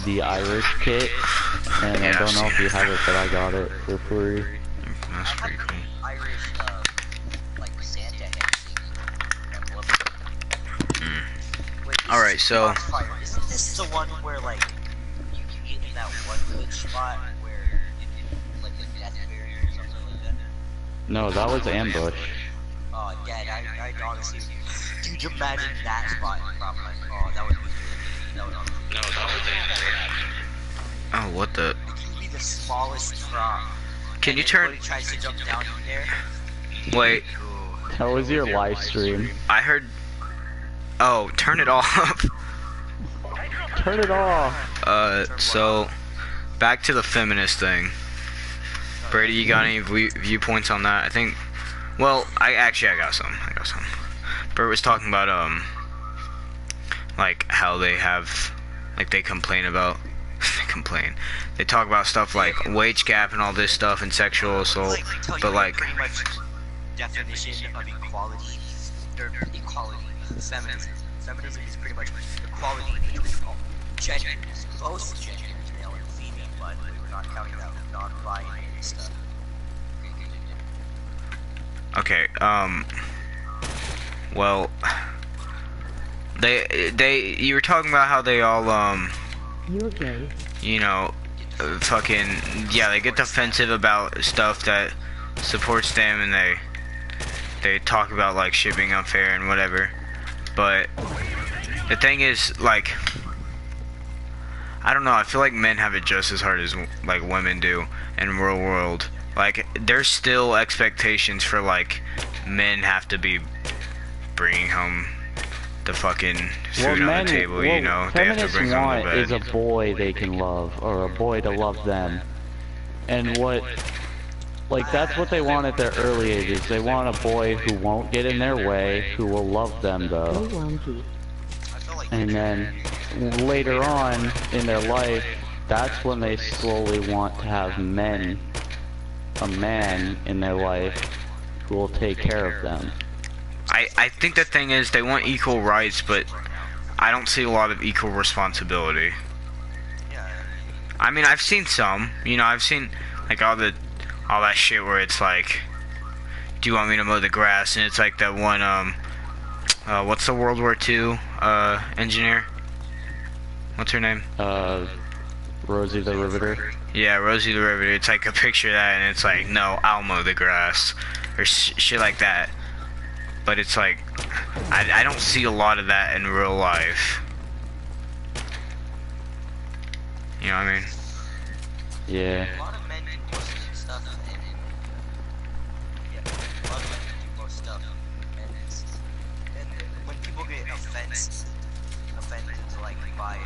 the Irish kit, and Yeah, I don't know if you have it, but I got it for free. That's pretty cool. Irish, like Santa emblem. Wait, Alright, so isn't this the one where like you can get in that one glitch spot where like the death barrier or something like that? No, that was ambush. Oh, Dad, I honestly, dude, imagine that spot. Oh, that would be good. That would honestly. no, that was ambush. Oh, what the? It can be the smallest drop. Can you and turn? everybody tries to jump down in there. Wait, That was your live stream. I heard. Oh, turn it off. Turn it off. So back to the feminist thing. Brady, you got any viewpoints on that? I think. Well, I got some. Bert was talking about like how they have, like they complain about. They talk about stuff like wage gap and all this stuff and sexual assault, but like. Pretty much definition of equality, or equality, feminism. Feminism is pretty much equality between all genders, both genders, male and female, but we're not counting out non-binary stuff. Okay, well, you were talking about how they all, You're gay. you know, fucking, yeah, they get defensive about stuff that supports them, and they talk about, like, shit being unfair and whatever, but the thing is, like, I don't know, I feel like men have it just as hard as, like, women do in real world. Like, there's still expectations for, like, men have to be bringing home the fucking food on the table, you know? They have to bring home the bed. Is a boy they can love, or a boy to love them. And what, like, that's what they want at their early ages. They want a boy who won't get in their way, who will love them, though. And then, later on in their life, that's when they slowly want to have a man in their life who will take care of them. I think the thing is they want equal rights, but I don't see a lot of equal responsibility. I mean, I've seen some, you know, I've seen like all that shit where it's like, do you want me to mow the grass? And it's like that one what's the World War II engineer? What's her name? Rosie the Riveter. Yeah, Rosie the Riveter. It's like a picture of that, and it's like, no, I'll mow the grass, or shit like that. But it's like, I don't see a lot of that in real life. You know what I mean? Yeah. A lot of men do most stuff, a lot of men do most stuff, and when people get offended to like buy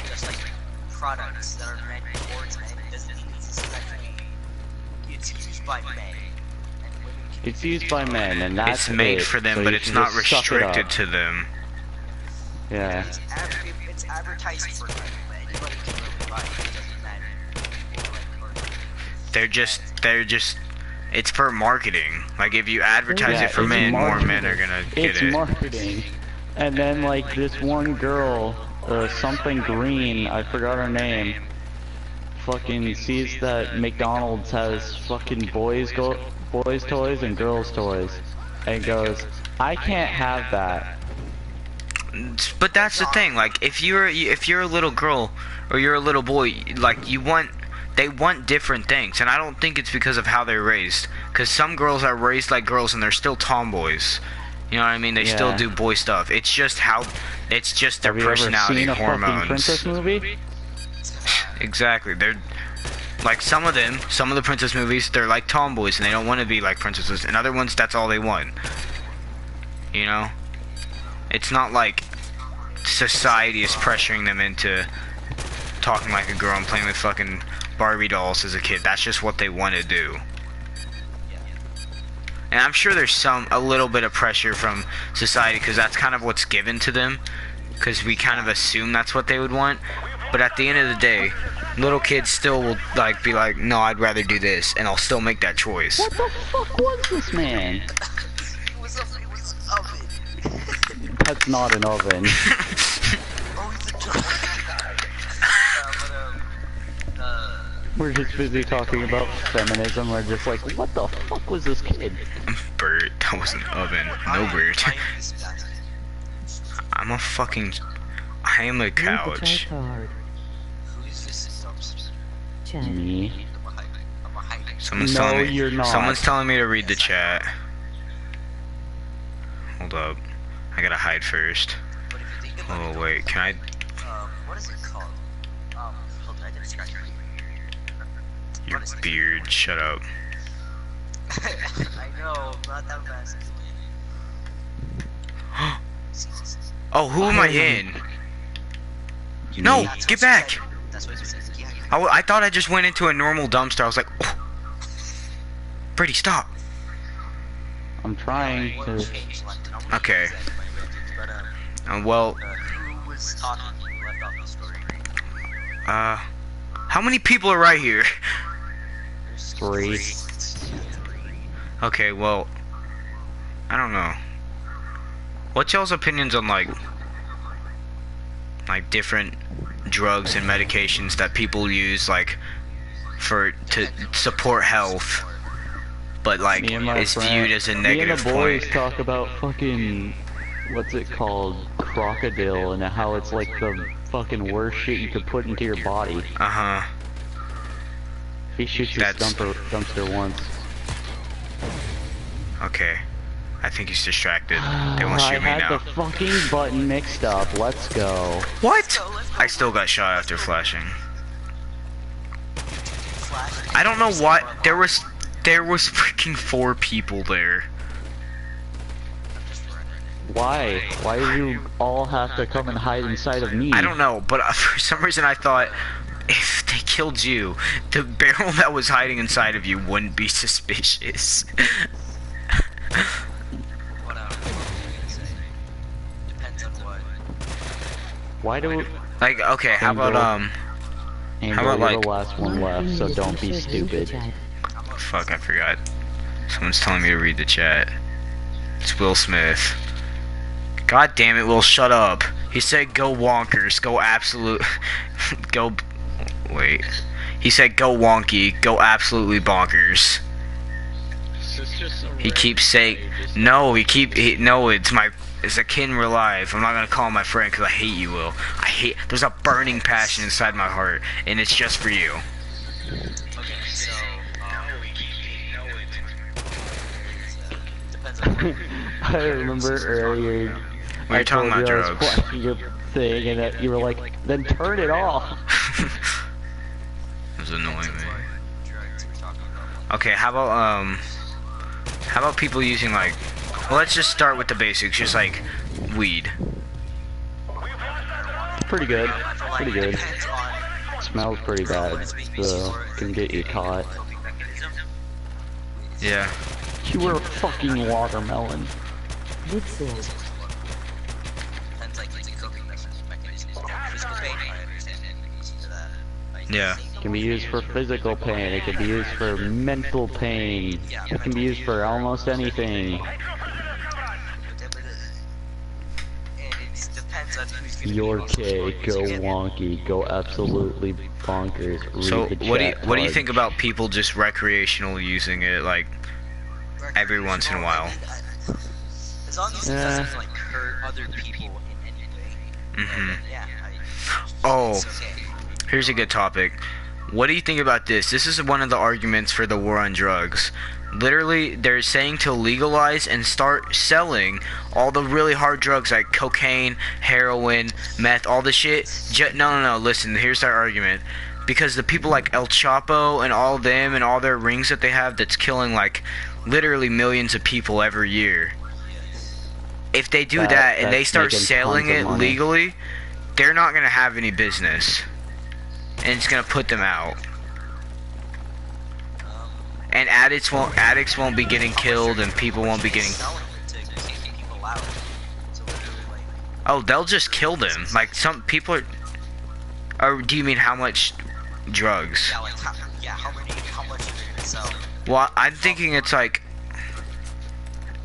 just like products that are meant towards men, it doesn't mean it's used by men. And women can It's used by men, and that's It's made it. for them, So but you it's can not just suck it restricted up. to them. Yeah. it's advertised for men, but anybody can really buy it. It doesn't matter. They're just, it's for marketing. Like, if you advertise Yeah, it for it's men, more marketing. men are gonna get It's it. marketing. And then, like, this one girl, something green, I forgot her name, fucking sees that McDonald's has fucking boys toys and girls toys, and goes, I can't have that. But that's the thing, like, if you're a little girl, or you're a little boy, like, they want different things, and I don't think it's because of how they're raised, because some girls are raised like girls and they're still tomboys. You know what I mean? They still do boy stuff. It's just their Have personality, you ever seen a fucking hormones. princess movie? Exactly. They're like some of the princess movies, they're like tomboys and they don't want to be like princesses. And other ones, that's all they want. You know? It's not like society is pressuring them into talking like a girl and playing with fucking Barbie dolls as a kid. That's just what they want to do. And I'm sure there's a little bit of pressure from society, because that's kind of what's given to them, because we kind of assume that's what they would want. But at the end of the day, little kids still will like be like, no, I'd rather do this, and I'll still make that choice. What the fuck was this man? It was an oven. That's not an oven. Oh, it's a We're just busy talking about feminism. We're just like, what the fuck was this kid? Bird, that was an oven. No bird. I'm a fucking... I am a Read the couch. card. Who's this dumpster? Chat. Me? I'm a hiding. Someone's No, telling me. you're not. Someone's telling me to read the chat. Hold up. I gotta hide first. But if you think about Oh wait, can I? what is it called? Hold on, I didn't scratch my Your beard. Shut up. I know, not that fast. Oh, who am I in? No, That's get what you back! said. That's what it says. Yeah, yeah. I thought I just went into a normal dumpster. I was like, oh. Brady, stop. I'm trying to... Change left. Okay. But, Well, who was talking? You left off the story. how many people are right here? There's 3. Okay, well, I don't know. What's y'all's opinions on like different drugs and medications that people use like to support health, but like Me and my is friend- viewed as a Me and negative the boys point? talk about fucking... What's it called? Crocodile, and how it's like the fucking worst shit you could put into your body. Uh-huh. He shoots his That's- dumpster once. Okay. I think he's distracted. They won't I shoot me had now. the fucking button mixed up. Let's go. What? I still got shot after flashing. I don't know what. There was freaking 4 people there. Why? Why do you all have to come and hide inside of me? I don't know, but for some reason I thought if they killed you, the barrel that was hiding inside of you wouldn't be suspicious. What else? Depends on what. Why do... Like, okay, how about Angel, How about, you're like- the last one left, so don't be stupid. fuck, I forgot. Someone's telling me to read the chat. It's Will Smith. God damn it, Will, shut up. He said go wonkers, go absolute go wait. He said go wonky, go absolutely bonkers. He keeps saying no, no, it's a kid in real life. I'm not gonna call him my friend because I hate you, Will. There's a burning passion inside my heart, and it's just for you. Okay, so depends on what. Oh. I remember earlier... We were talking about I was drugs. watching your thing, and that you were like, then turn it off. It was annoying me. Drugs we're talking about. Okay, how about people using like, well, let's just start with the basics, just like weed. Pretty good. Pretty good. Depends on Smells pretty bad, so can get you caught. coping mechanism. Yeah. You were a fucking watermelon. Pixel. Depends like it's a coping mechanism. Physical pain, I understand it. Easy to that. Like, Yeah. It can be used for physical pain, it can be used for mental pain, it can be used for almost anything. And it depends on who's gonna Your be most K, exposed. go You get- wonky, go absolutely bonkers. Read So the what do you chat think cards. about people just recreational using it like every once in a while? As long as it doesn't like hurt other people in any way. Mhm. Yeah. Oh. It's okay. Here's a good topic. What do you think about this? This is one of the arguments for the war on drugs. Literally, they're saying to legalize and start selling all the really hard drugs like cocaine, heroin, meth, all the shit. No, listen, here's their argument. Because the people like El Chapo and all them and all their rings that they have that's killing like literally millions of people every year. If they do that and they that's start making selling tons of it money. legally, they're not going to have any business. And it's going to put them out. And addicts won't be getting killed and people won't be getting... Selling it to keep people out. So literally like, Oh, they'll just kill them. Like some people are... Or do you mean how much drugs? yeah, like how much are they gonna sell? Well, I'm thinking it's like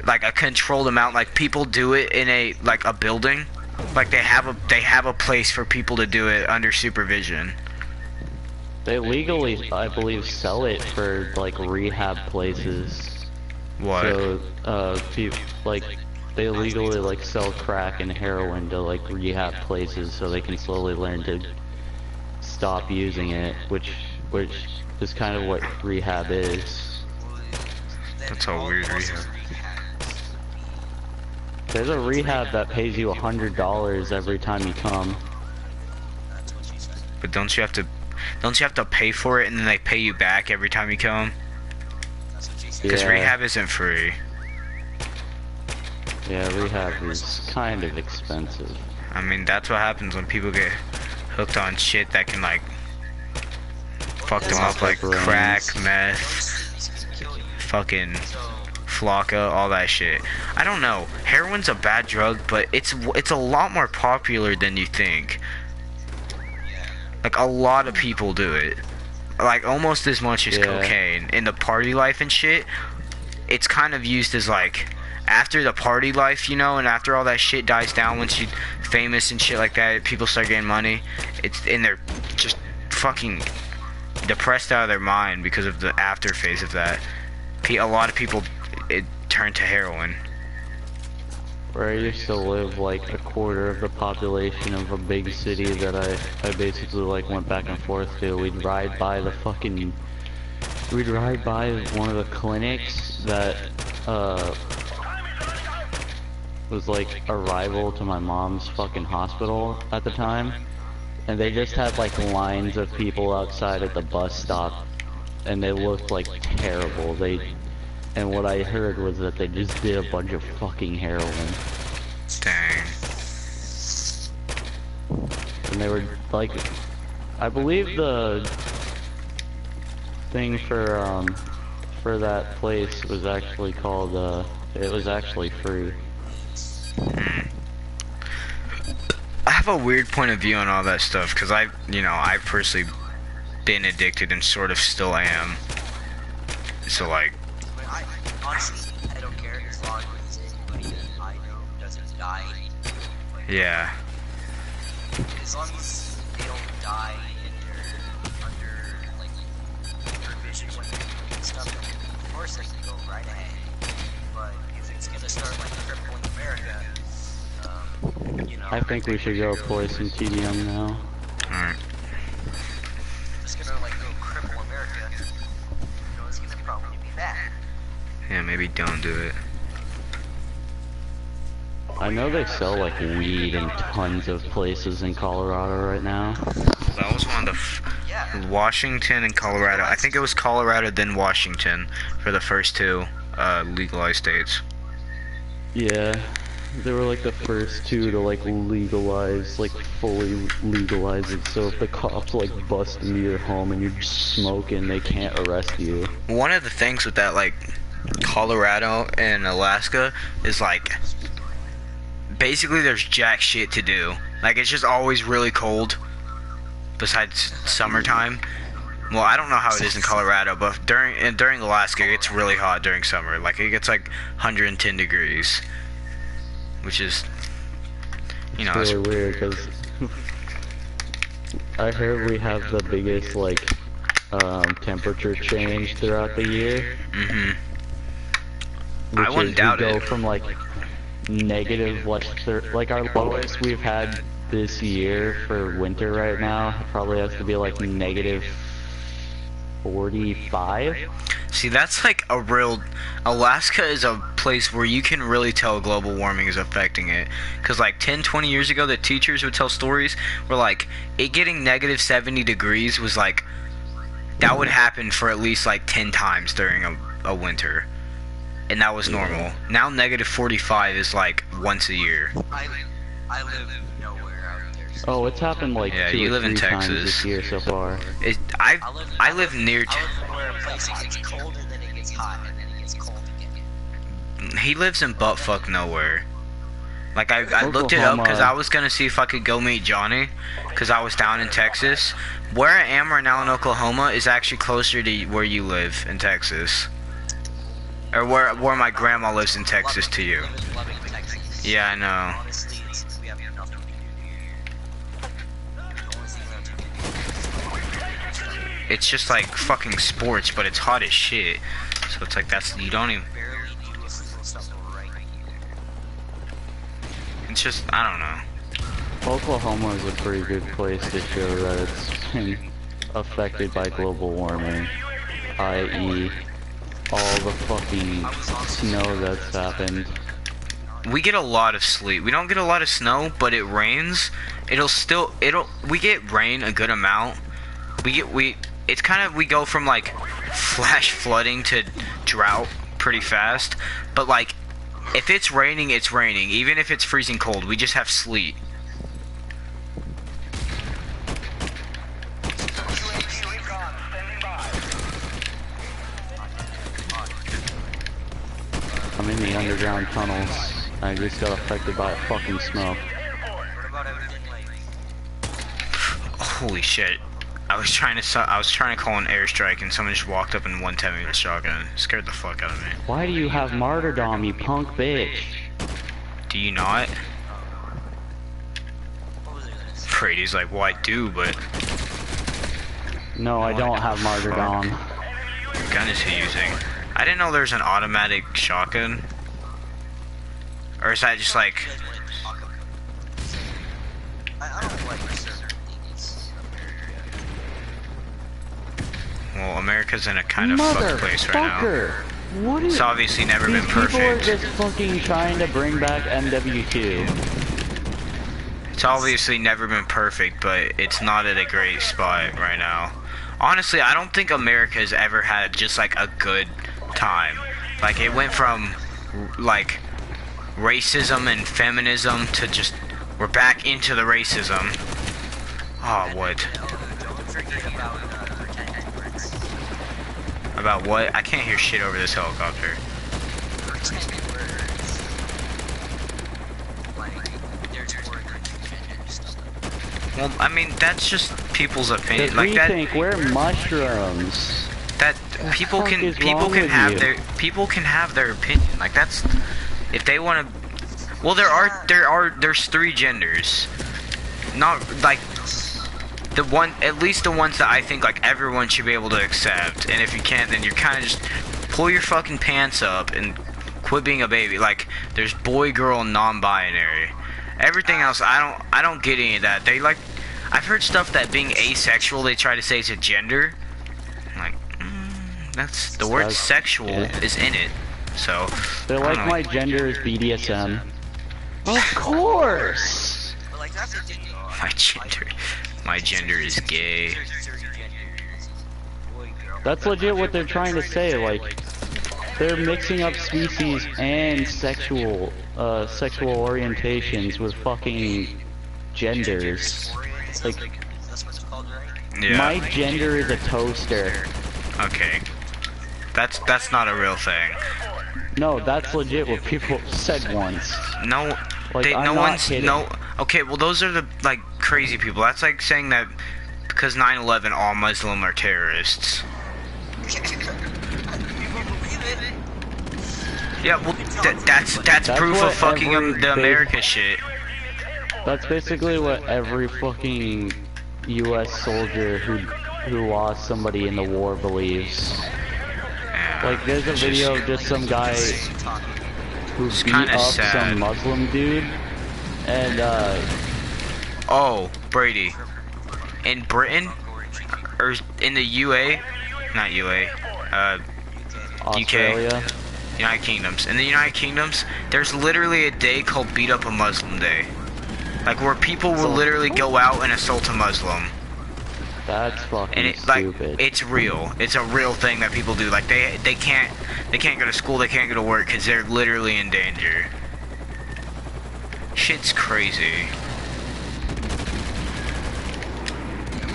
a controlled amount. Like people do it in a building. Like they have a place for people to do it under supervision. They legally, I believe, sell it for like rehab places. What? So, like, they legally like sell crack and heroin to like rehab places so they can slowly learn to stop using it, which is kind of what rehab is. That's a weird rehab. There's a rehab that pays you $100 every time you come. But don't you have to pay for it and then they pay you back every time you come? Because Yeah. rehab isn't free. Yeah, rehab is kind of expensive. I mean, that's what happens when people get hooked on shit that can like fuck them up, like crack, meth, fucking flocka, all that shit. I don't know. Heroin's a bad drug, but it's a lot more popular than you think. Like a lot of people do it. Like almost as much as cocaine in the party life and shit. It's kind of used as like after the party life, you know, and after all that shit dies down, once you're famous and shit like that, people start getting money. And they're just fucking depressed out of their mind because of the after phase of that. A lot of people turn to heroin. Where I used to live, like a quarter of the population of a big city that I basically like went back and forth to. We'd ride by one of the clinics that was like a rival to my mom's fucking hospital at the time, and they just had like lines of people outside at the bus stop, and they looked like terrible. And what I heard was that they just did a bunch of fucking heroin. Dang. And they were like, I believe the thing for that place was actually called, it was actually free. I have a weird point of view on all that stuff, because I've personally been addicted and sort of still am. So like, Honestly, I don't care as long as anybody that I know doesn't die. yeah. As long as they don't die and they're under, like, supervision when they're doing stuff, of course they can go right ahead. But if it's gonna start, like, crippling America, you know... I think we should go play some TDM now. Alright. If it's gonna, like, go cripple America, you know, it's gonna probably be bad. Yeah, maybe don't do it. I know they sell like weed in tons of places in Colorado right now. That was one of the Washington and Colorado. I think it was Colorado then Washington for the first two legalized states. Yeah, they were like the first two to like legalize, like fully legalize it. So if the cops like bust into your home and you're just smoking, they can't arrest you. One of the things with that, like Colorado and Alaska, is like basically there's jack shit to do. Like it's just always really cold besides summertime. Well, I don't know how it is in Colorado, but during Alaska it's really hot during summer. Like it gets like 110 degrees, which is, you know, It's really weird because I heard we have the biggest like temperature change throughout the year. I wouldn't doubt we go it. from like negative, like our lowest we've had this year for winter right now probably has to be like negative 45. See, that's like a real... Alaska is a place where you can really tell global warming is affecting it. Because like 10, 20 years ago, the teachers would tell stories where like it getting negative 70 degrees was like... That would happen for at least like 10 times during a winter. And that was normal. Now negative 45 is like once a year. I live nowhere out there. So Oh, it's happened like Yeah, 2 you or live in 3 times Texas. this year so far. I live near... I live where a place it gets cold and then it gets hot and then it gets cold again. He lives in buttfuck nowhere. Like I looked it up because I was gonna see if I could go meet Johnny, because I was down in Texas. Where I am right now in Oklahoma is actually closer to where you live in Texas, or where my grandma lives in Texas to you. Loving Texas. Yeah, I know. Honestly, we have nothing to do here. The only thing we have to do is it's just like fucking sports, but it's hot as shit. So it's like that's you don't even. Barely do a single stuff right here. It's just I don't know. Oklahoma is a pretty good place to show that it's been affected by global warming, i.e. all the fucking snow that's happened. We get a lot of sleet. We don't get a lot of snow, but it rains. We get rain a good amount. It's kind of, we go from like flash flooding to drought pretty fast. But like, if it's raining, it's raining. Even if it's freezing cold, we just have sleet. I'm in the underground tunnels. I just got affected by fucking smoke. What about everything like? Holy shit. I was trying to call an airstrike and someone just walked up and one-tapped me with a shotgun. It scared the fuck out of me. Why do you have martyrdom, you punk bitch? Do you not? What was I gonna say? Brady's like, well I do, but No, I don't have martyrdom. what gun is he using? I didn't know there's an automatic shotgun. Or is that just like... You guys wanna talk about I don't like certain things in America. Well, America's in a kind of fucked place right now. Motherfucker! What is... It's obviously never These been people are perfect. just fucking trying to bring back MW2. It's obviously never been perfect, but it's not at a great spot right now. Honestly, I don't think America's ever had just like a good time. Like it went from like racism and feminism to just we're back into the racism. Oh, what? Don't forget about protected words. About what? I can't hear shit over this helicopter. Protected words. Like, there's more than transgender stuff. Well, I mean, that's just people's opinion. Because Like we that. think we're mushrooms. That people fuck can is people wrong can with have you? their opinion. Like that's if they want to. Well, there's 3 genders. Not like the one, at least the ones that I think like everyone should be able to accept. And if you can't, then you're kind of just pull your fucking pants up and quit being a baby. Like there's boy, girl, and non-binary. Everything else, I don't get any of that. They like, I've heard stuff that being asexual, they try to say it's a gender. I'm like, that's the word That's- sexual yeah. is in it. So They're I like, don't know. my gender is BDSM. Of course! But like, that's the thing though. my gender is gay. There's 30 genders. Boy, girl. That's legit what they're trying to say, like, they're mixing up species and sexual orientations with fucking genders. Like, That's what it's called, right? Yeah. my gender is a toaster. Okay. That's not a real thing. No, that's legit what people said once. No, Like, I'm no not one's kidding. no. Okay, well those are the like crazy people. That's like saying that because 9/11 all Muslim are terrorists. Yeah, well that's That's proof what of fucking every the big- America shit. That's basically what every fucking U.S. soldier who lost somebody in the war believes. Yeah, Like, there's a it's video just- of just some guy who It's beat kinda up sad. some Muslim dude, and Oh, Brady. In Britain or in the UA, not UA, Australia. United Kingdoms. In the United Kingdoms, there's literally a day called Beat Up a Muslim Day. Like where people will literally go out and assault a Muslim. That's fucking And it like stupid. it's real. It's a real thing that people do. Like they can't go to school, they can't go to work cuz they're literally in danger. Shit's crazy.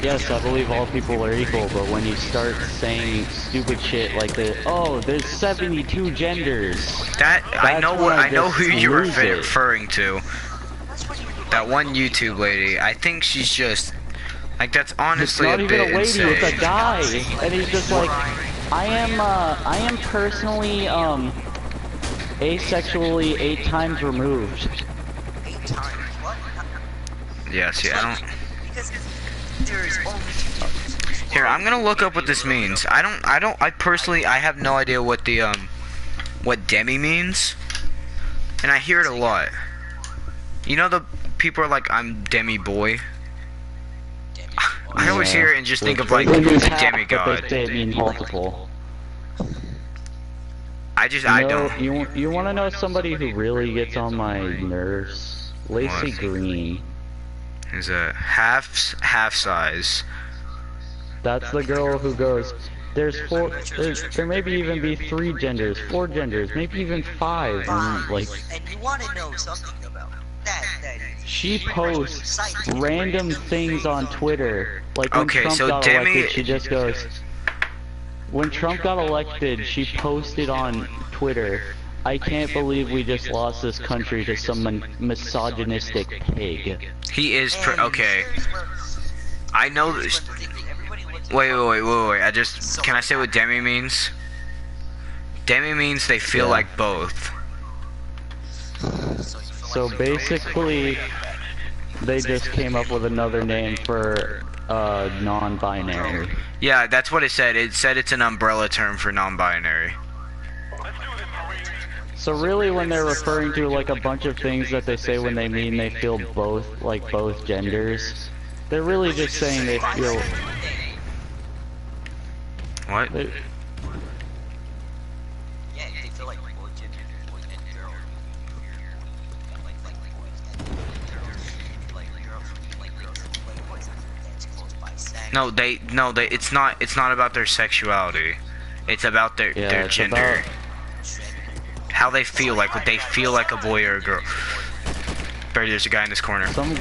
Yes, I believe all people are equal, but when you start saying stupid shit like there's 72 genders. That I That's know when I I know just who you were lose it. referring to. That one YouTube lady. I think she's just like that's It's honestly not a even bit a lady, insane. it's a guy, and he's just like, I am personally asexually 8 times removed. 8 times. What? Yeah, see, I don't. Because there is only 2 genders. Here, I'm gonna look up what this means. I personally, I have no idea what the, what demi means. And I hear it a lot. You know the people are like, I'm demi boy? I always hear it and just think of like a demigod. But they say it means multiple. I don't. You want to know somebody who really gets on my nerves? Lacey What? Green. Is a half size. That's the girl who goes, there maybe even be 3 genders, 4 genders, maybe even 5. And like, And you want to know something about that she posts random things on Twitter. Like when Okay, Trump so got Demi- elected, she just goes. When Trump got elected, she posted on Twitter, "I can't believe we just lost this country to some misogynistic pig." He is okay. here's where- I know here's this. where the thing that everybody looks Wait. Can I say what demi means? Demi means they feel Yeah. like both. So basically, they just came up with another name for non-binary. Yeah, that's what it said. It said it's an umbrella term for non-binary. So really, when they're referring to like a bunch of things that they say when they mean they feel both, like both genders, they're really just saying they feel. What? They, Yeah, they feel like boys and girls. Like boys and girls. Like girls like boys and that's close by sex. No, it's not about their sexuality. It's about their it's gender. about- How they feel, like what they feel like a boy or a girl. Barry, there's a guy in this corner. some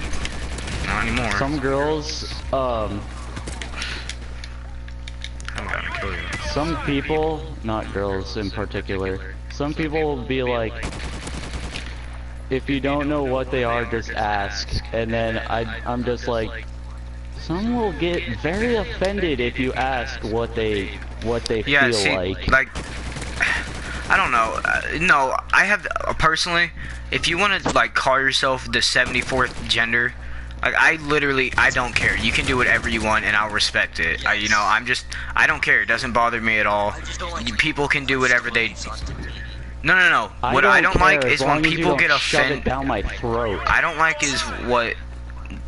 Not anymore. some girls, I'm gonna kill you. some people, not girls in particular, some people will be like, if you don't know what they are, just ask. And then I'm just like, some will get very offended if you ask what they Yeah, feel see, like. I don't know. No, I have personally. If you want to like call yourself the 74th gender, like I don't care. You can do whatever you want, and I'll respect it. I don't care. It doesn't bother me at all. People can do whatever they. No. What I don't like care, is as when long as you people don't get shove it offended. down my throat. I don't like is what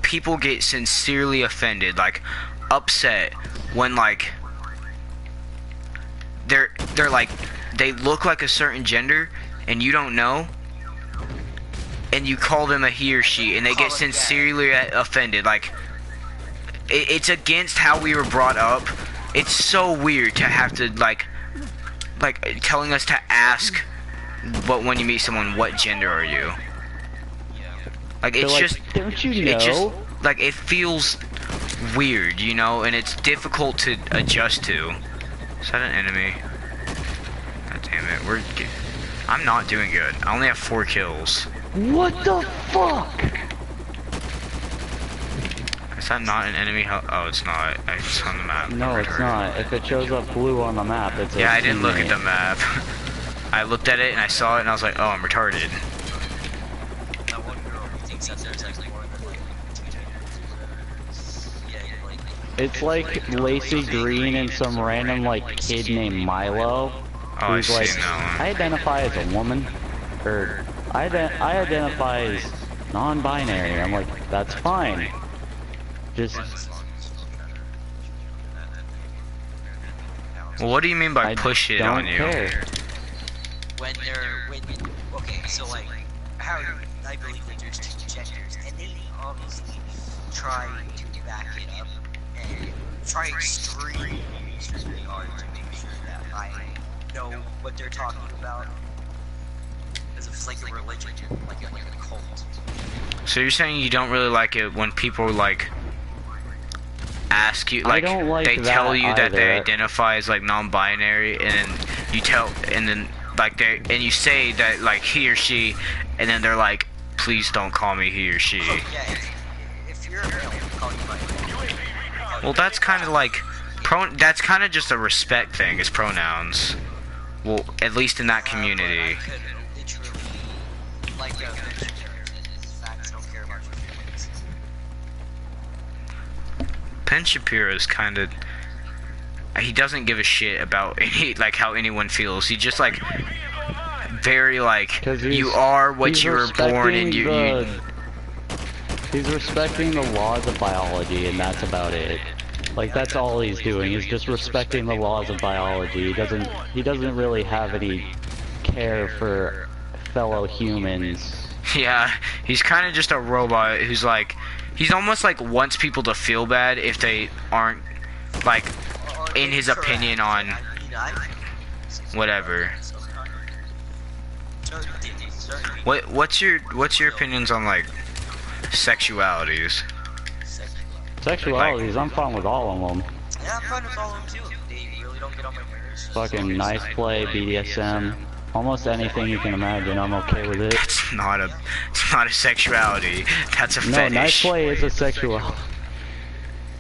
people get sincerely offended, like upset when like they're like they look like a certain gender and you don't know, and you call them a he or she, and they get sincerely offended. Like it's against how we were brought up. It's so weird to have to like telling us to ask, but when you meet someone, what gender are you? Like it's They're just, like, don't you know? it just like it feels weird, you know, and it's difficult to adjust to. Is that an enemy? God damn it, I'm not doing good. I only have 4 kills. What the fuck? Is that not an enemy? Oh, it's not. It's on the map. No, it's not. If it shows up blue on the map, it's a Yeah, I didn't look at teammate. the map. I looked at it and I saw it and I was like, oh, I'm retarded. That one girl who thinks that there's like more than like 2 genders. Yeah, like. It's like Lacey Green and some random like kid named Milo, Oh, I've who's like, seen that I one. identify as a woman, or I identify as non-binary. I'm like, that's fine. Just Well, what do you mean by I push it don't on you? care. When okay, so like how I believe that there's 2 genders, and they obviously try to back it up and try extremely hard to make sure that I know what they're talking about, as if it's like a religion, like a cult. So you're saying you don't really like it when people like ask you, like, don't like they tell that you that they either. identify as like non-binary, and then you you say that like he or she, and then they're like, please don't call me he or she. Yeah, if you're a male, call you by name. Well, that's kind of like that's kind of just a respect thing, is pronouns. Well, at least in that community. I could literally, like vegetarians, facts don't care about your feelings. Ben Shapiro is kind of he doesn't give a shit about any like how anyone feels. He just like very like you are what you were born and you. He's respecting the laws of biology, and that's about it. Like that's all he's doing is just respecting the laws of biology. He doesn't really have any care for fellow humans. Yeah, he's kind of just a robot who's like, he's almost like wants people to feel bad if they aren't like in his opinion on whatever. What's your opinions on like sexualities? Sexualities, I'm fine with all of them. Yeah, I'm fine with all of them too. They really don't get on my nerves. Fucking knife play, BDSM, almost anything you can imagine, I'm okay with it. It's not a sexuality. That's a No, fetish. knife play is a sexual.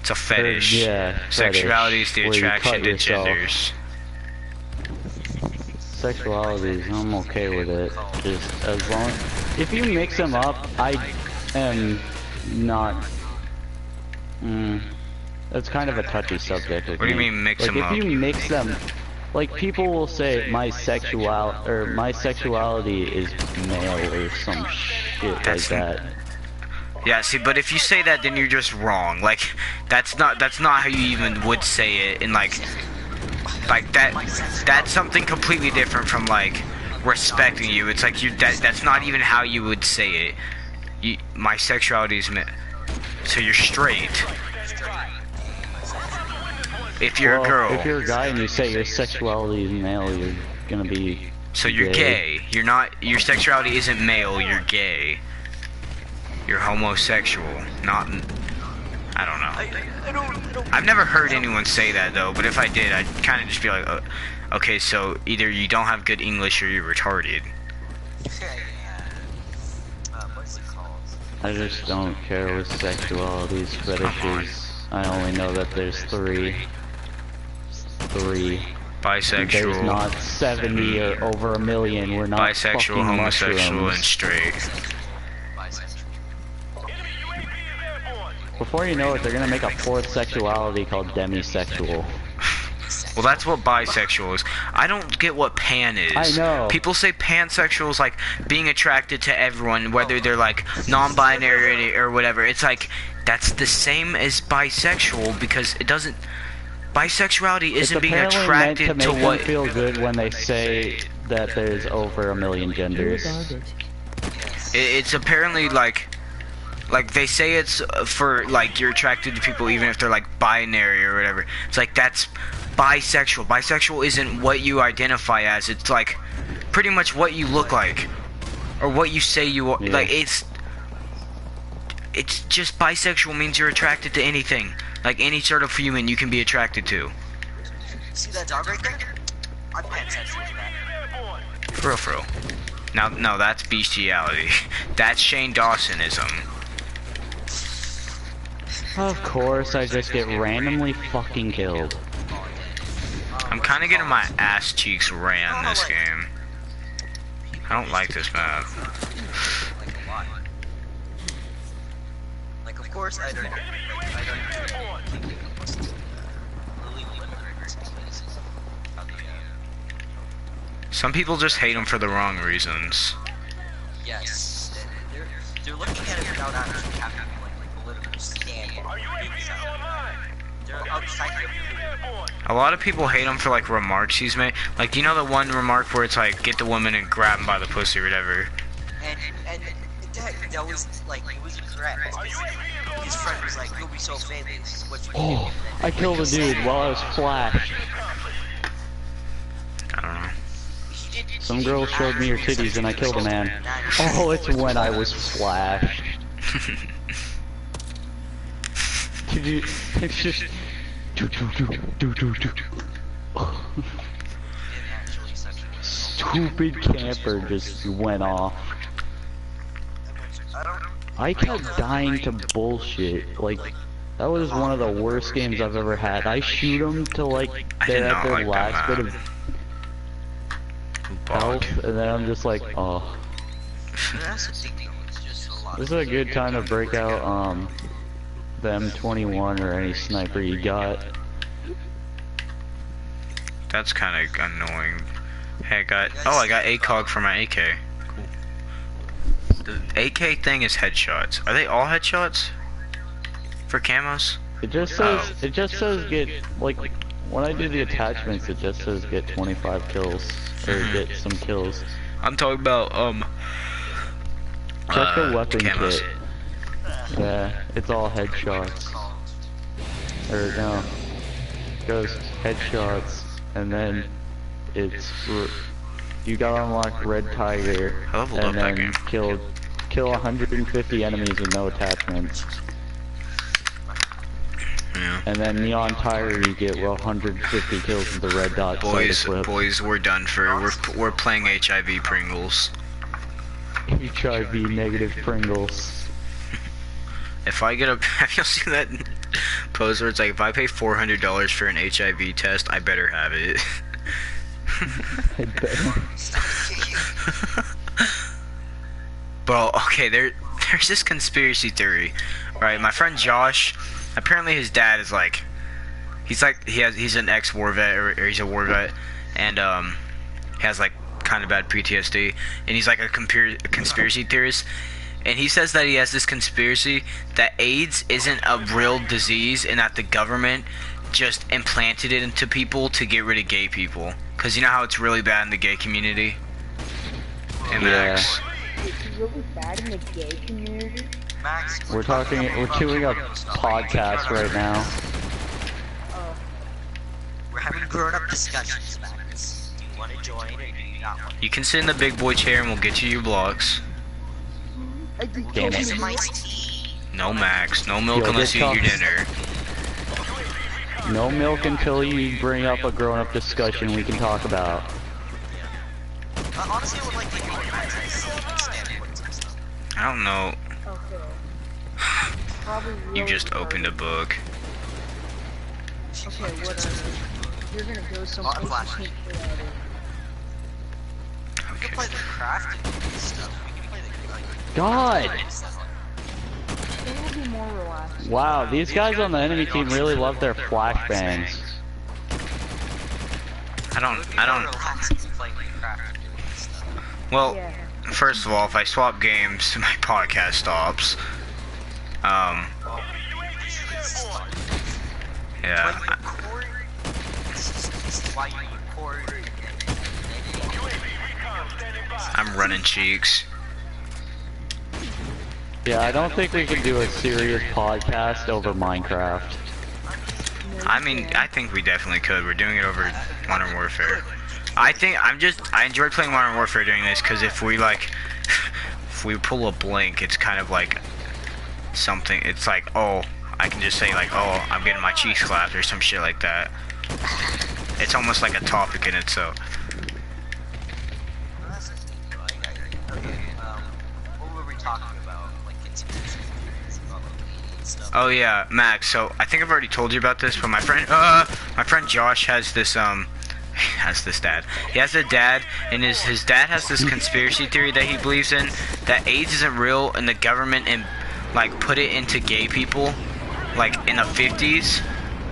It's a fetish. Yeah. Sexuality is the where you attraction cut to yourself. genders. Sexualities, I'm okay with it. Just as long if you mix them up, I am not. That's kind of a touchy subject with What do you me. mean mix like them up? if you mix them, like people will say my sexuality is male or some shit like that. Yeah, see, but if you say that, then you're just wrong. Like, that's not how you even would say it. And like that's something completely different from like respecting you. It's like that's not even how you would say it. My sexuality is so you're straight. If you're a girl. If you're a guy and you say your sexuality is male, you're gonna be. So you're gay. You're not. Your sexuality isn't male. You're gay. You're homosexual. Not. I don't know. I've never heard anyone say that though. But if I did, I'd kind of just be like, okay, so either you don't have good English or you're retarded. What's it called? I just don't care with sexualities, fetishes. I only know that there's three. Bisexual. There's not 70 or over a million. We're not bisexual, fucking homosexual, mushrooms. and straight. Before you know it, they're gonna make a fourth sexuality called demisexual. Well, that's what bisexual is. I don't get what pan is. I know. People say pansexual is like being attracted to everyone, whether they're like non-binary or whatever. It's like that's the same as bisexual because it doesn't. Bisexuality isn't being attracted meant to to make what. them feel good when they say that there's over a million genders. It's apparently like they say it's for like you're attracted to people even if they're like binary or whatever. It's like that's bisexual. Bisexual isn't what you identify as. It's like pretty much what you look like or what you say you are. Yeah. Like it's just bisexual means you're attracted to anything. Like any sort of human you can be attracted to. See that dog right there? I'm pansexual to that. For real. Now, no, that's bestiality. That's Shane Dawsonism. Of course, I just get randomly fucking killed. I'm kind of getting my ass cheeks ran this game. I don't like this map. Like a lot. Like of course I don't Some people just hate him for the wrong reasons. Yes. They're looking at it without actually having like political stand. They're outside of A lot of people hate him for like remarks he's made. Like, you know the one remark where it's like, get the woman and grab him by the pussy or whatever. And that was like, it was incorrect. His friend was like, you'll be so famous. What you Oh, I killed a dude while I was flashed. I don't know. Some girl showed me her titties and I killed a man. Oh, it's when I was flashed. It's just... Stupid camper just went off. I kept dying to bullshit. Like, that was one of the worst games I've ever had. I shoot them to like they're at their last bit of health, and then I'm just like, oh. This is a good time to break out the M21 or any sniper you got. That's kind of annoying. Hey, I got ACOG for my AK. Cool. The AK thing is headshots. Are they all headshots? For camos? It just says get, like, when I do the attachments, it just says get 25 kills, or get some kills. I'm talking about, Check the weapon camos. kit. Yeah, it's all headshots. Or no, it goes headshots, and then it's, you gotta unlock Red Tiger, I leveled up and that then game. kill 150 enemies with no attachments. Yeah. And then Neon Tire, you get 150 kills with the red dot sight equip. Boys, we're done for. We're playing HIV Pringles. HIV negative Pringles. If I get a, have you seen that post where it's like, if I pay $400 for an HIV test, I better have it. I bet. Bro, okay, there's this conspiracy theory, right? My friend Josh, apparently his dad is like, he's an ex-war vet, or he's a war vet, and he has like kind of bad PTSD, and he's like a conspiracy theorist, and he says that he has this conspiracy that AIDS isn't a real disease, and that the government just implanted it into people to get rid of gay people, because you know how it's really bad in the gay community. And Max. It's really bad in the gay community. Max, We're chewing up podcasts right now. we're having grown-up discussions, Max. Do you want to join or do you not want to? You can sit in the big boy chair and we'll get you your blocks. Damn Get it. some iced tea. No Max, no milk Yo, unless this you eat your comes- dinner. No milk until you bring up a grown-up discussion we can talk about. Honestly, I would like to hear what Max has standpoints and stuff. I don't know. Okay. Probably You really just opened a book. Okay, whatever. You're gonna go someplace you flashlight. can't get out of. We can play the crafting stuff. We can play the like, God! stuff. It will be more relaxed. Wow, these guys on the enemy team really love their flashbangs. I don't. Relaxing playing the crafting stuff. Well, Yeah. first of all, if I swap games, my podcast stops. Yeah. When you record, this is why you record. I'm running cheeks. Yeah, I don't think we can do a serious podcast over Minecraft. I mean, I think we definitely could. We're doing it over Modern Warfare. I enjoyed playing Modern Warfare doing this, because if we pull a blink, it's kind of like something, it's like, oh, I can just say like, oh, I'm getting my cheeks clapped or some shit like that. It's almost like a topic in itself. Okay, what were we talking about? Like conspiracy theories about and stuff. Oh yeah, Max, so I think I've already told you about this, but my friend Josh has this, dad. He has a dad, and his dad has this conspiracy theory that he believes in, that AIDS isn't real, and the government put it into gay people, like in the 50s,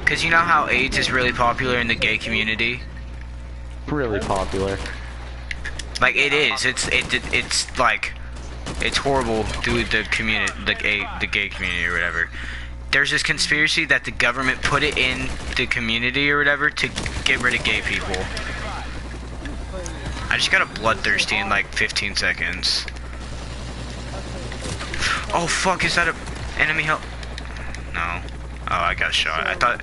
because you know how AIDS is really popular in the gay community. Really popular. Like it is. It's like, it's horrible to the community, the gay community or whatever. There's this conspiracy that the government put it in the community or whatever to get rid of gay people. I just got a bloodthirsty in like 15 seconds. Oh fuck, is that a enemy help? No. Oh, I got shot. I thought.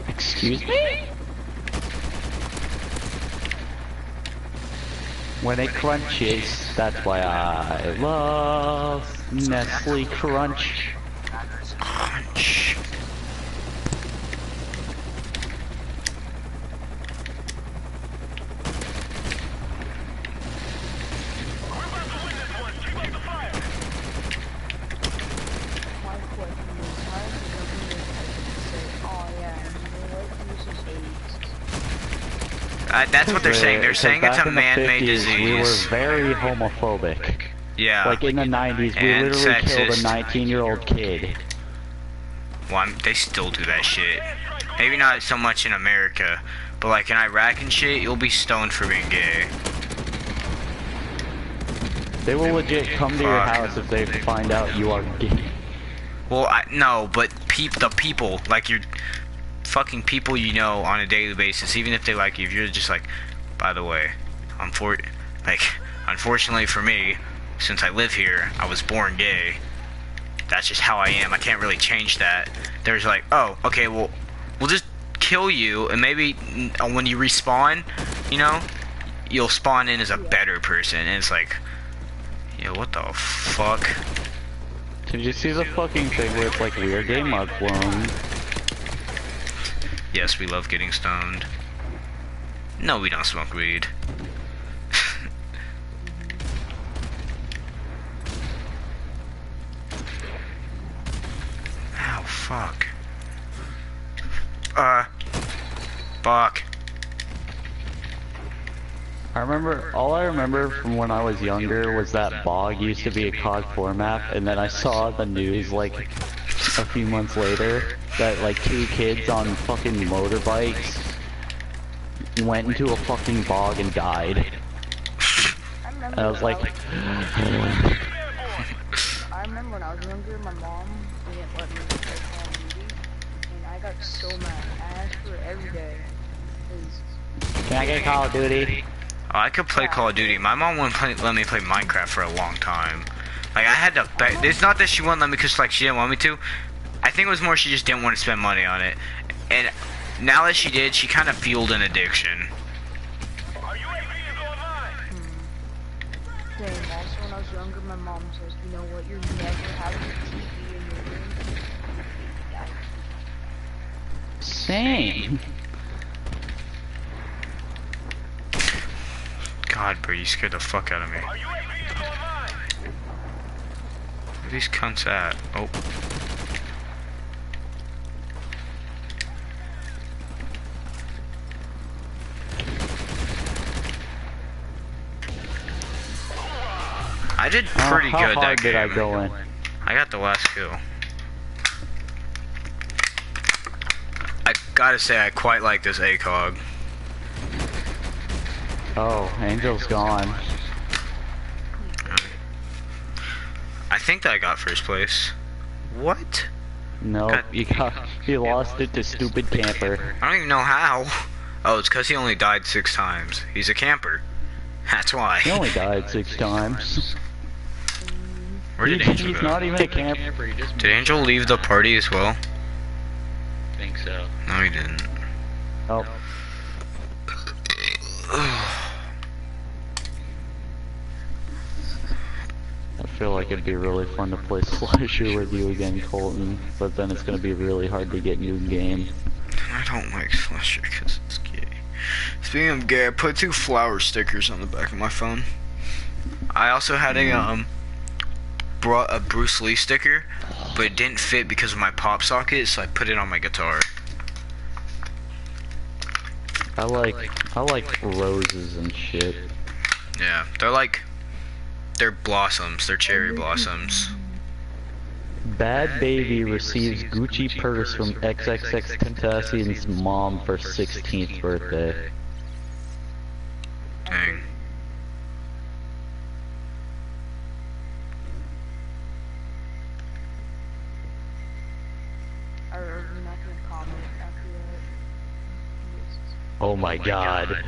Excuse me? When it crunches, that's why I love Nestle Crunch. Crunch. My question is, how is the government say, oh yeah, you know what, this is AIDS? That's what they're saying. They're Because saying it's back a in the man-made 50s, disease. We were very homophobic. Yeah. Like in the 90s, we And literally killed a sexist. 19-year-old kid. Well, they still do that shit. Maybe not so much in America, But like in Iraq and shit, you'll be stoned for being gay. They will legit come to your Fuck. house if they find out you are gay. Well, no, but the people, like your fucking people you know on a daily basis, even if they like you, if you're just like, by the way, unfortunately for me, since I live here, I was born gay. That's just how I am. I can't really change that. There's like, oh, okay, well, we'll just kill you, and maybe when you respawn, you know, you'll spawn in as a better person, and it's like, yo, what the fuck? Did you see the fucking thing where it's like we are gay mud clones? Yes, we love getting stoned. No, we don't smoke weed. Ow, fuck. Fuck. All I remember from when I was younger was that bog used to be a COD 4 map, and then I saw the news like a few months later that like 2 kids on fucking motorbikes went into a fucking bog and died. And I was like, I remember when I was younger, my mom didn't let me play Call of Duty, and I got so mad. I asked her every day. can I get Call of Duty? Oh, I could play Call of Duty. My mom wouldn't let me play Minecraft for a long time. Like, I had to beg. It's not that she wouldn't let me because, like, she didn't want me to. I think it was more she just didn't want to spend money on it. And now that she did, she kind of fueled an addiction. Same. Also, when I was younger, my mom says, you know what, you're never having a TV in your room. Yeah. Same. God, bro, you scared the fuck out of me. Where are these cunts at? Oh. I did pretty how good hard that game. did I go in? I got the last kill. I gotta say, I quite like this ACOG. Oh, Angel's gone. I think that I got first place. What? No, you lost it to stupid camper. I don't even know how. Oh, it's because he only died 6 times. He's a camper. That's why. He only died 6 times. Where did Angel He's go? not even a camper. Did Angel leave the party as well? I think so. No, he didn't. Oh. I feel like it'd be really fun to play Slasher with you again, Colton, but then it's gonna be really hard to get new game. I don't like Slasher because it's gay. Speaking of gay, I put 2 flower stickers on the back of my phone. I also had a Bruce Lee sticker, but it didn't fit because of my pop socket, so I put it on my guitar. I like roses and shit. Yeah, they're blossoms. They're cherry blossoms. Bad Baby receives Gucci purse from XXX Tentacion's mom for 16th birthday. Dang. Or you're not gonna comment after that. Oh my god.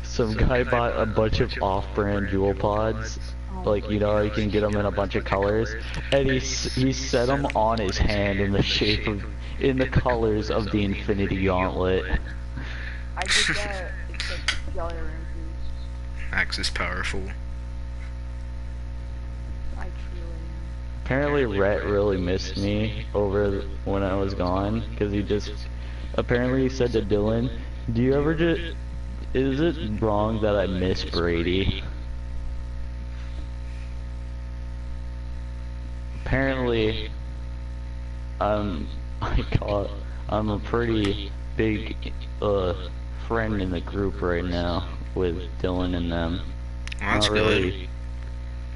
Some guy bought a bunch of off-brand jewel pods. Like, you know, you can get them in a bunch of colors. And he set them on his hand in the shape of, in the colors of the Infinity Gauntlet. I did that, except y'all are reviews. Axe is powerful. I truly Apparently Rhett really missed me over when I was gone, because apparently he said to Dylan, do you ever is it wrong that I miss Brady? Apparently, I'm a pretty big friend in the group right now with Dylan and them. Well, that's good.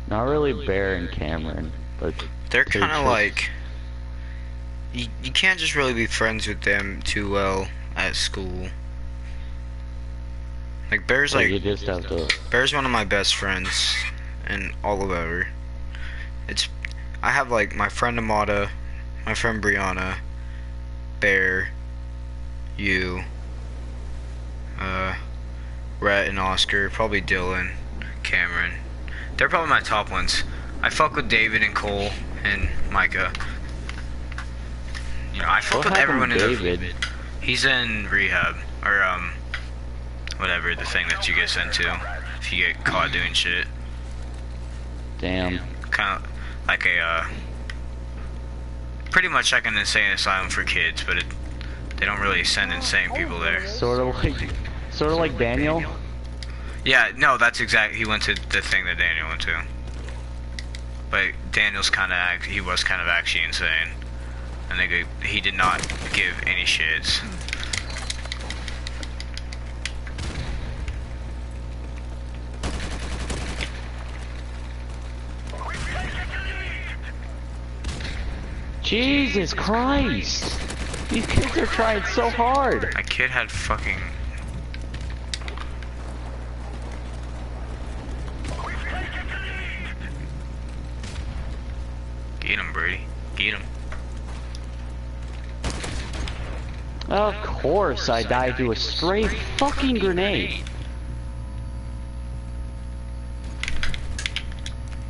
Not really Bear and Cameron, but They're kind of just- like you can't just really be friends with them too well at school. Like Bear's So like you just have to. Bear's one of my best friends in all of ever. I have like my friend Amada, my friend Brianna, Bear, you, Rhett and Oscar, probably Dylan, Cameron. They're probably my top ones. I fuck with David and Cole and Micah. You know, I fuck What with happened everyone to in the. David? He's in rehab or whatever the thing that you get sent to if you get caught doing shit. Damn. Kind of like a pretty much like an insane asylum for kids, but they don't really send insane people there. Sort of like Daniel. Yeah, no, that's exact. He went to the thing that Daniel went to. But Daniel's he was kind of actually insane, and he did not give any shits. Jesus Christ! These kids are trying so hard. My kid had fucking. Get him, Brady. Get him. Of course, I died to a stray fucking grenade.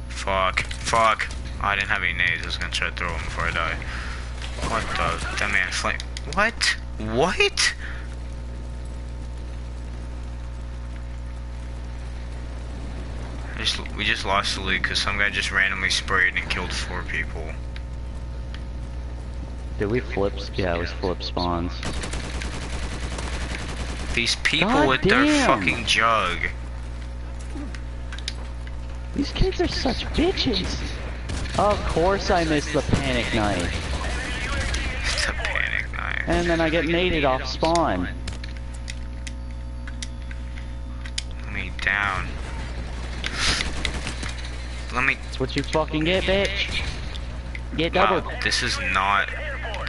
Fuck. Fuck. Oh, I didn't have any nades. I was gonna try to throw them before I die. What the? That man flame. What? What? We just lost the lead because some guy just randomly sprayed and killed 4 people. Did we flip? Yeah, it was flip spawns. These people God with their damn. fucking jug. These kids are such bitches. Of course I missed the panic knife. It's a panic knife. And then I get naded off spawn. Let me down. Let me. That's what you fucking get, bitch. Get double. Wow, this is not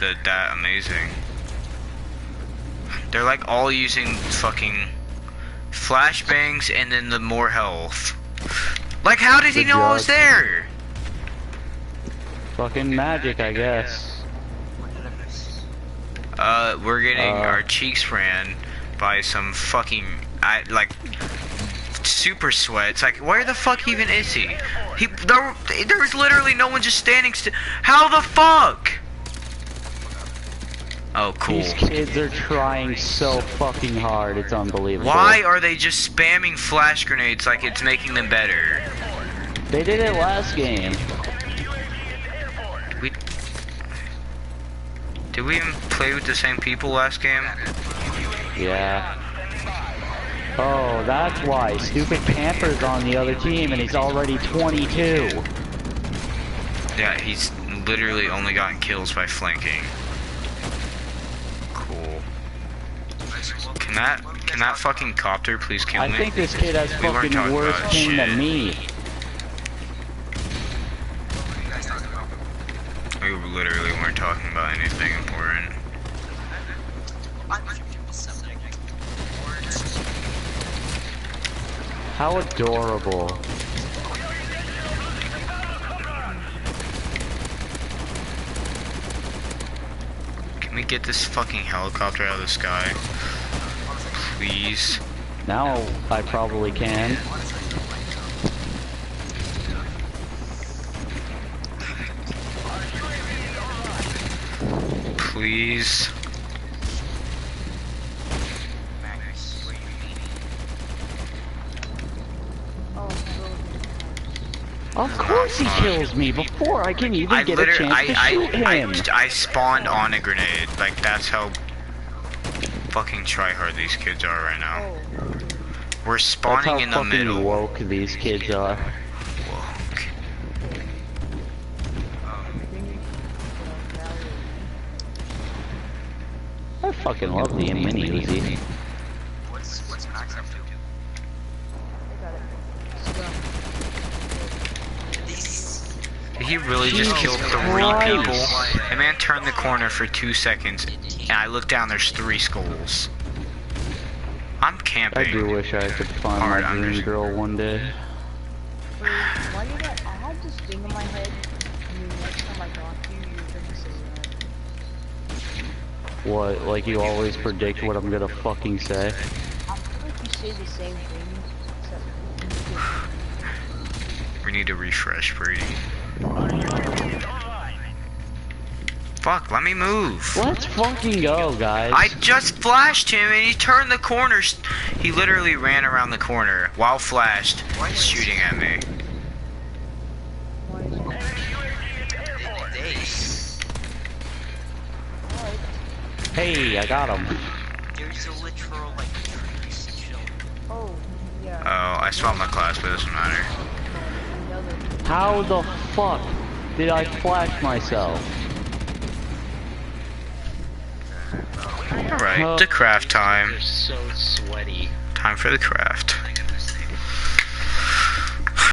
that amazing. They're like all using fucking flashbangs and then the more health. Like, how did he know I was there? Fucking magic, I guess. We're getting our cheeks ran by some fucking, like, super sweats. Like, where the fuck even is he? There was literally no one just standing still. How the fuck? Oh, cool. These kids are trying so fucking hard, it's unbelievable. Why are they just spamming flash grenades like it's making them better? They did it last game. Did we even play with the same people last game? Yeah. Oh, that's why. Stupid Pamper's on the other team and he's already 22. Yeah, he's literally only gotten kills by flanking. Cool. Can that fucking copter please kill me? I think this kid has We weren't fucking talking worse about ping shit. than me. We literally weren't talking about anything important. How adorable. Can we get this fucking helicopter out of the sky? Please. Now I probably can. Please. Of course he kills me before I can even get a chance to shoot him. I spawned on a grenade. Like, that's how fucking tryhard these kids are right now. We're That's spawning how in the fucking middle. woke these kids are. Woke. I fucking love the mini Uzi. What's Max up to? Did he really just kill 3 Christ. people? The man turned the corner for 2 seconds, and I look down, there's 3 skulls. I'm I camping. do wish I could find Hard, my I'm dream just- girl one day. Wait, why did I had this thing in my head, and the next time I talk to you, you're gonna say that. What, like you always predict what I'm gonna fucking say? I feel like you say the same things, except We need to refresh, Brady. Fuck, let me move. Let's fucking go, guys. I just flashed him and he turned the corner. He literally ran around the corner while flashed, shooting at me. why is it? What? Hey, I got him. There's a literal like trees chill. Oh, yeah. Oh, I swapped my class, but it doesn't matter. Another. How the fuck did I flash myself? Alright, the craft time. They're so sweaty. Time for the craft.